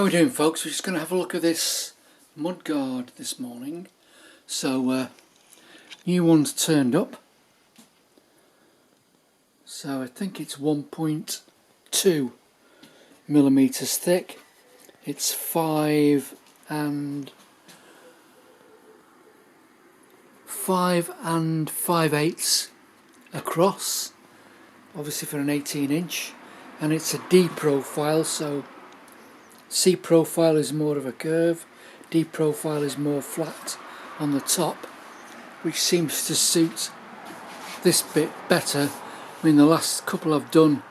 How are we doing, folks? We're just going to have a look at this Mudguard this morning. So, new one's turned up. So I think it's 1.2 millimeters thick. It's 5 5/8 across, obviously for an 18-inch, and it's a D profile. So C profile is more of a curve, D profile is more flat on the top, which seems to suit this bit better. I mean, the last couple I've done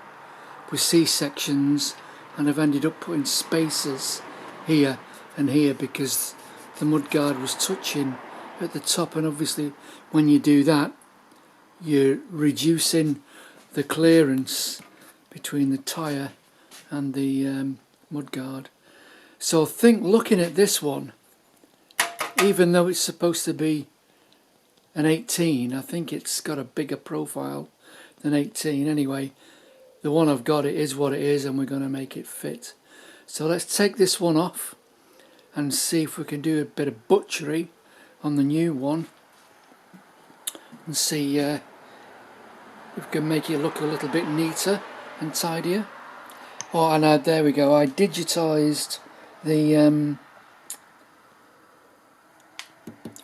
with C sections, and I've ended up putting spacers here and here because the mudguard was touching at the top, and obviously when you do that you're reducing the clearance between the tyre and the mudguard. So I think, looking at this one, even though it's supposed to be an 18, I think it's got a bigger profile than 18. Anyway, the one I've got, it is what it is, and we're going to make it fit. So let's take this one off and see if we can do a bit of butchery on the new one and see if we can make it look a little bit neater and tidier. Oh, and there we go. I digitised the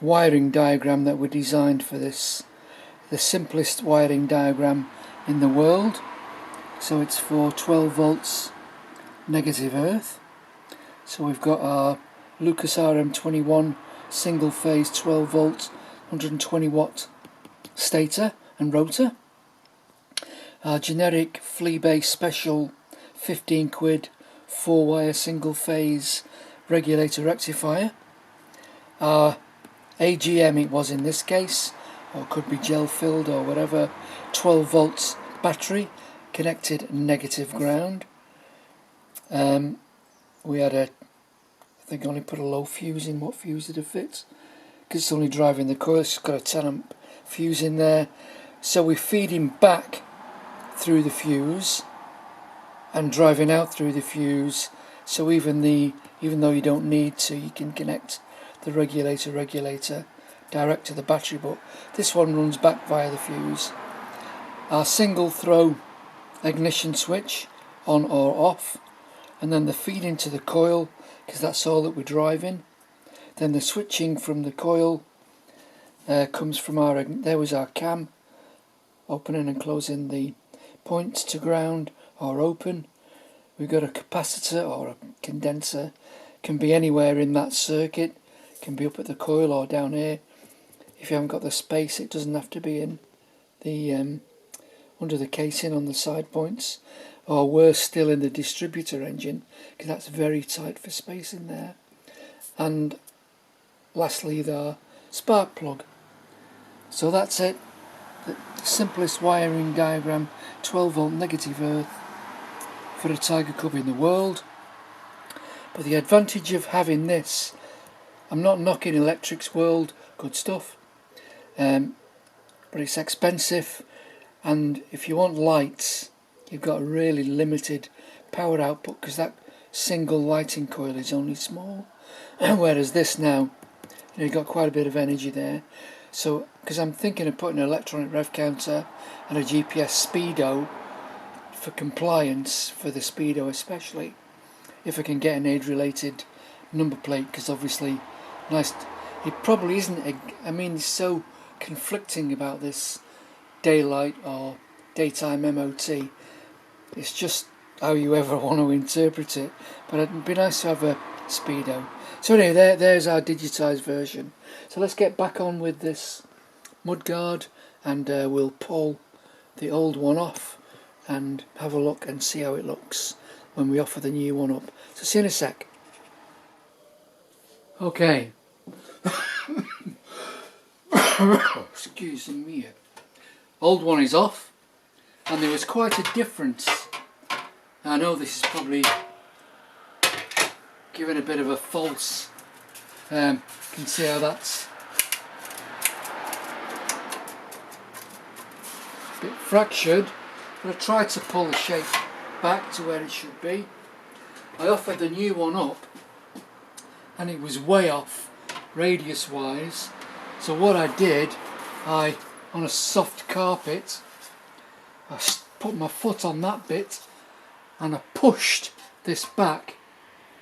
wiring diagram that we designed for this, the simplest wiring diagram in the world. So it's for 12 volts negative earth. So we've got our Lucas RM21 single phase 12 volt 120 watt stator and rotor, our generic flea base special 15 quid 4-wire single phase regulator rectifier, our AGM, it was in this case, or could be gel filled or whatever, 12 volts battery connected negative ground. We had I think I only put a low fuse in. What fuse did it fit? Because it's only driving the coil. It's got a 10 amp fuse in there. So we're feeding back through the fuse and driving out through the fuse. So even though you don't need to, you can connect the regulator direct to the battery. But this one runs back via the fuse. Our single throw ignition switch on or off, and then the feed into the coil, because that's all that we're driving. Then the switching from the coil comes from there was our cam, opening and closing the points to ground or open. We've got a capacitor or a condenser, can be anywhere in that circuit, can be up at the coil or down here. If you haven't got the space, it doesn't have to be in the under the casing on the side points, or worse still in the distributor engine, because that's very tight for space in there. And lastly, the spark plug. So that's it, the simplest wiring diagram, 12 volt negative earth for a Tiger Cub in the world. But the advantage of having this, I'm not knocking Electric's World, good stuff, but it's expensive, and if you want lights, you've got a really limited power output, because that single lighting coil is only small. Whereas this now, you've got quite a bit of energy there. So, because I'm thinking of putting an electronic rev counter and a GPS speedo for compliance, for the speedo especially, if I can get an age-related number plate, because obviously, it probably isn't. I mean, it's so conflicting about this daylight or daytime MOT. It's just how you ever want to interpret it, but it'd be nice to have a speedo. So anyway, there's our digitised version. So let's get back on with this mudguard, and we'll pull the old one off and have a look and see how it looks when we offer the new one up. So see you in a sec. Okay. Excuse me. Old one is off, and there was quite a difference. I know this is probably giving a bit of a false, you can see how that's a bit fractured, but I tried to pull the shape back to where it should be. I offered the new one up and it was way off radius wise. So what I did, on a soft carpet, I put my foot on that bit and I pushed this back,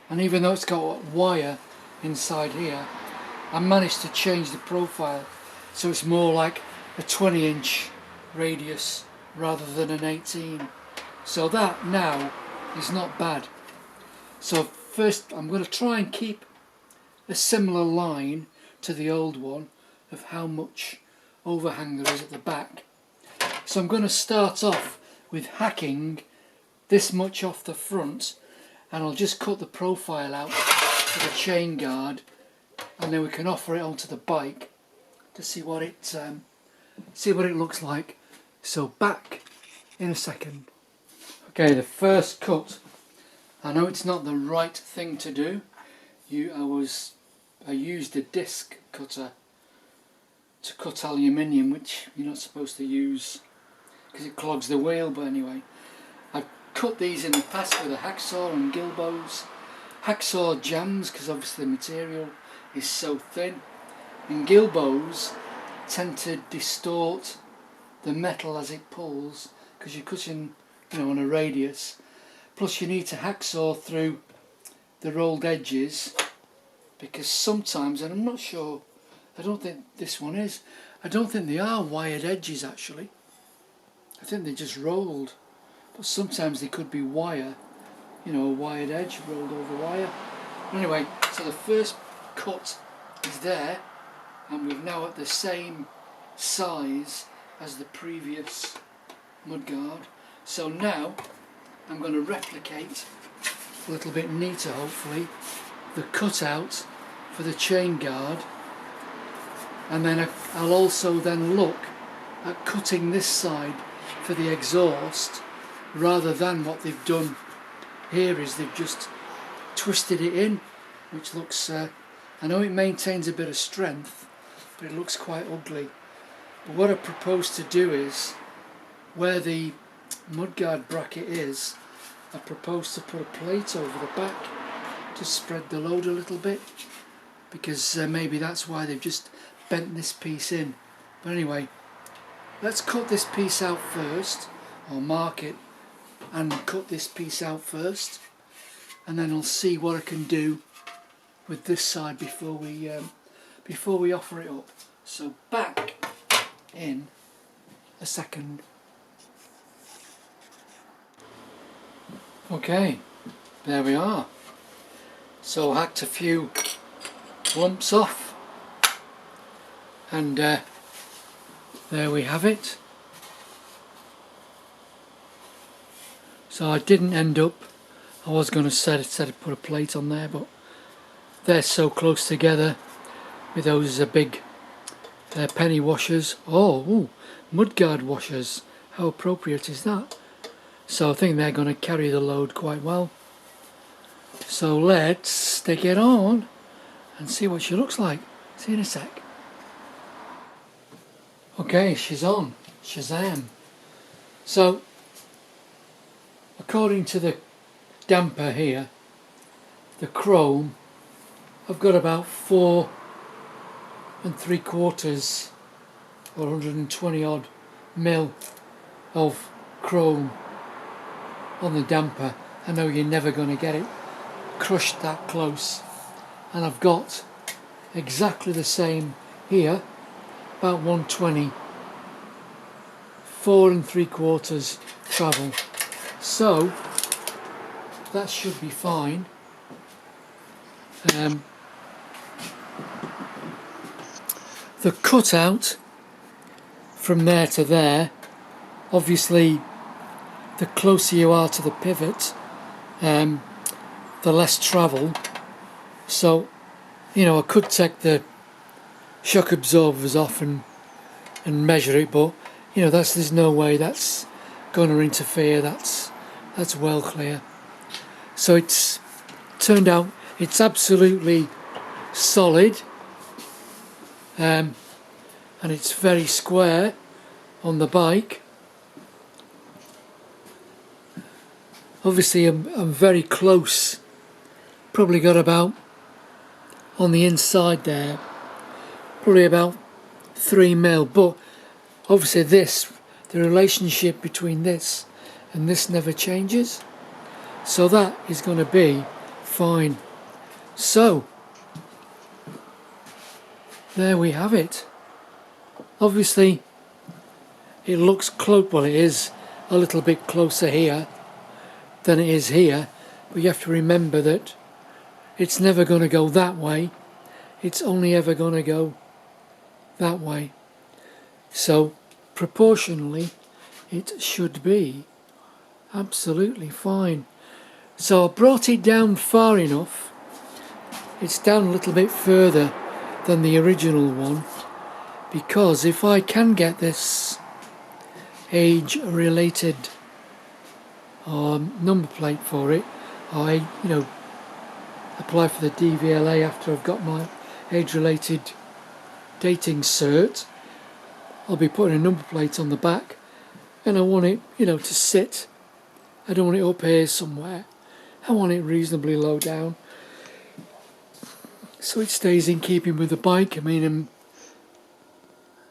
and even though it's got wire inside here, I managed to change the profile so it's more like a 20-inch radius rather than an 18. So that now is not bad. So first I'm going to try and keep a similar line to the old one of how much overhang there is at the back. So I'm going to start off with hacking this much off the front, and I'll just cut the profile out for the chain guard, and then we can offer it onto the bike to see what it looks like. So back in a second. Okay, the first cut. I know it's not the right thing to do. I used a disc cutter to cut aluminium, which you're not supposed to use because it clogs the wheel, but anyway, I've cut these in the past with a hacksaw and gilbows. Hacksaw jams because obviously the material is so thin, and gilbows tend to distort the metal as it pulls because you're cutting, on a radius. Plus you need to hacksaw through the rolled edges, because sometimes, and I'm not sure, I don't think this one is, I don't think they are wired edges actually. I think they're just rolled, but sometimes they could be wire, a wired edge rolled over wire. Anyway, so the first cut is there, and we're now at the same size as the previous mudguard. So now I'm going to replicate a little bit neater, hopefully, the cutout for the chain guard, and then I'll also then look at cutting this side for the exhaust, rather than what they've done here is they've just twisted it in, which looks, I know it maintains a bit of strength, but it looks quite ugly. But what I propose to do is, where the mudguard bracket is, I propose to put a plate over the back to spread the load a little bit, because maybe that's why they've just bent this piece in. But anyway, let's cut this piece out first, or mark it and cut this piece out first, and then I'll see what I can do with this side before we offer it up. So back in a second. Okay, there we are. So hacked a few lumps off, and there we have it. So I didn't end up, I was going to set to put a plate on there, but they're so close together with those big penny washers. Oh, mudguard washers, how appropriate is that? So I think they're going to carry the load quite well. So let's stick it on and see what she looks like. See you in a sec. Okay, she's on. Shazam. So, according to the damper here, the chrome, I've got about 4 3/4 or 120 odd mil of chrome on the damper. I know you're never going to get it crushed that close, and I've got exactly the same here, about 120, 4 3/4 travel, so that should be fine. The cutout from there to there, obviously the closer you are to the pivot, the less travel. So, I could take the shock absorbers off and measure it, but there's no way that's going to interfere. That's well clear. So it's turned out it's absolutely solid, and it's very square on the bike. Obviously I'm very close probably got about, on the inside there, probably about 3mm, but obviously this, the relationship between this and this never changes, so that is going to be fine. So there we have it. Obviously it looks close, well it is a little bit closer here than it is here, but you have to remember that it's never going to go that way, it's only ever going to go that way. So proportionally it should be absolutely fine. So I brought it down far enough, it's down a little bit further than the original one, because if I can get this age related number plate for it, I apply for the DVLA after I've got my age related dating cert. I'll be putting a number plate on the back, and I want it to sit. I don't want it up here somewhere, I want it reasonably low down so it stays in keeping with the bike. I mean,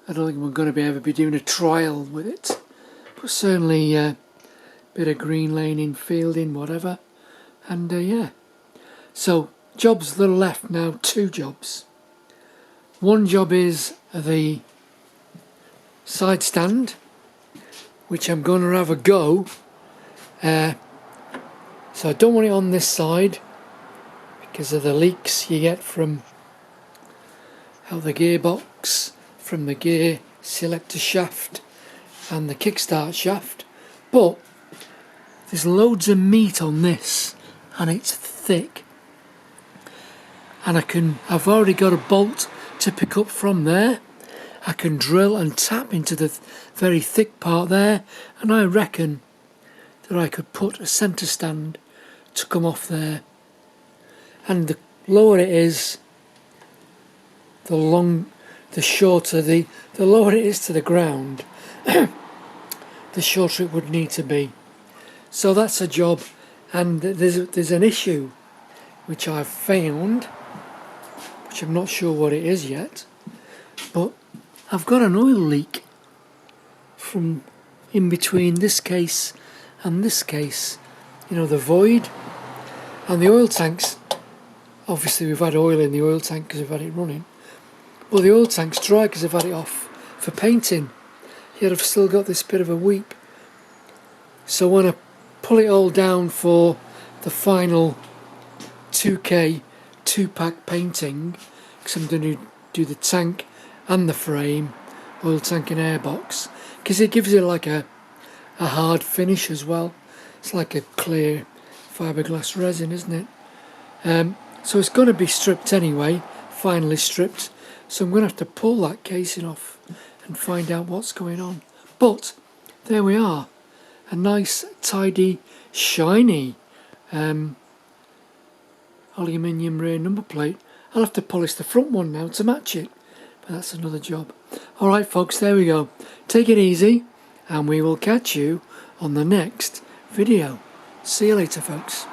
I don't think we're going to ever be doing a trial with it, but certainly a bit of green laning, fielding, whatever. And yeah, so jobs that are left now, 2 jobs. One job is the side stand, which I'm going to have a go. So I don't want it on this side because of the leaks you get from out the gearbox, from the gear selector shaft and the kickstart shaft, but there's loads of meat on this and it's thick, and I've already got a bolt to pick up from there. I can drill and tap into the very thick part there, and I reckon that I could put a centre stand to come off there, and the lower it is, the lower it is to the ground, the shorter it would need to be. So that's a job. And there's an issue which I've found, which I'm not sure what it is yet, but I've got an oil leak from in between this case and this case, the void, and the oil tanks. Obviously we've had oil in the oil tank because we've had it running, but the oil tank's dry because I've had it off for painting, yet I've still got this bit of a weep. So when I pull it all down for the final 2K 2-pack painting, because I'm going to do the tank and the frame, oil tank and airbox, because it gives it like a hard finish as well. It's like a clear fiberglass resin, isn't it? So it's going to be stripped anyway, finally stripped, so I'm going to have to pull that casing off and find out what's going on. But there we are, a nice tidy shiny aluminium rear number plate. I'll have to polish the front one now to match it, but that's another job. Alright folks, there we go. Take it easy, and we will catch you on the next video. See you later folks.